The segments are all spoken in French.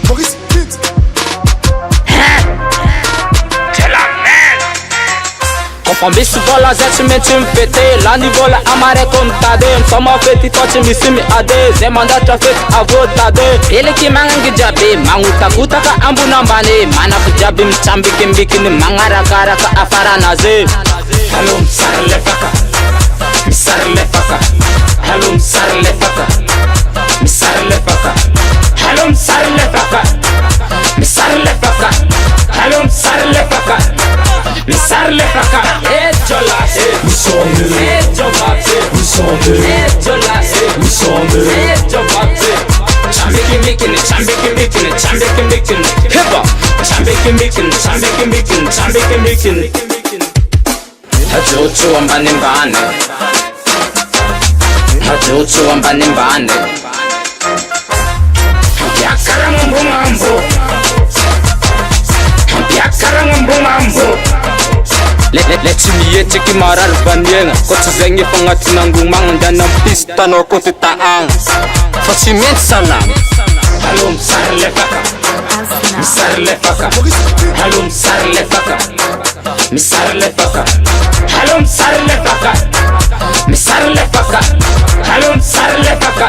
Maurice Hit. C'est la merde. Comprends bien souvent la zette, tu me fêter. La niveau la amare contade. Sama fêti toi tu me simi ade. Zemanda traffic avotade. Ele ki mangangi jabe. Manguta kutaka ambu nambane. Mana kujabi mchambi kimbikini. Mangara karaka afara naze. Hello msarle faka. Msarle faka. Hello msarle faka. Msarle faka. Hello msarle faka. Msarle faka. Hello msarle faka. Msarle faka. Ejola Musonde. Ejobate Musonde. Ejola Musonde. Ejobate. Chambeki mikini, chambeki mikini, chambeki mikini. Heba. Chambeki mikini, chambeki mikini, chambeki mikini. Hajocho ambane mbane. Hajocho ambane mbane. Biakara mambo mambo. Biakara mambo mambo. Let me yet take him out of Banyana. Got to zang if I'm not in Angumang, then I'm pissed on or got to Taang. For she meant Sana. Hello, Sarle Faka. Sarle Faka. Hello, Sarle Faka. Sarle Faka. Hello, Sarle Faka. Sarle Faka. Hello, Sarle Faka.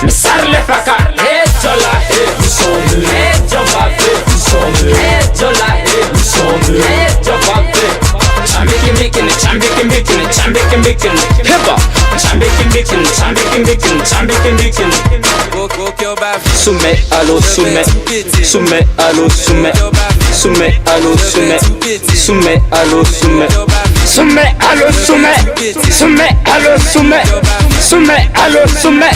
Sarle Faka. Ejola Musonde. Ejobate Musonde. Ejola Musonde. Ejobate. Chambeki mikini, chambeki mikini, chambeki mikini. Heba. Chambeki mikini, chambeki mikini, chambeki mikini. Soumet, allo, soumet. Soumet, allo, soumet. Soumet, allo, soumet. Soumet, allo, soumet. Soumet, allo, soumet. Soumet, allo, soumet. Soumet, allo, soumet.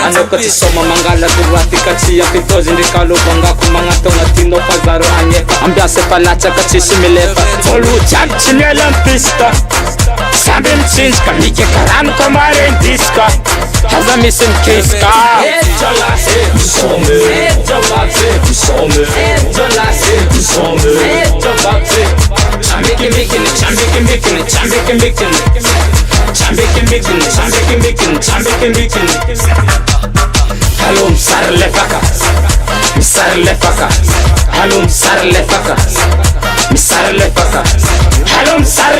Ano kati soma mangala durati kati ya kitozi ndikalo banga kumanga tonga tino pazaro anyefa ambiase palacha kati similefa Olu chak chinela mpista Sabin chinska Nike karan komare ndiska Haza missing case ka Ejola Musonde. Ejobate Musonde. Ejola Musonde. Ejobate. Chambeki mikini, chambeki mikini, chambeki mikini. Chambeki mikini, chambeki mikini, chambeki mikini. Hello msarle faka. Msarle faka. Hello msarle faka. Msarle faka. Hello msarle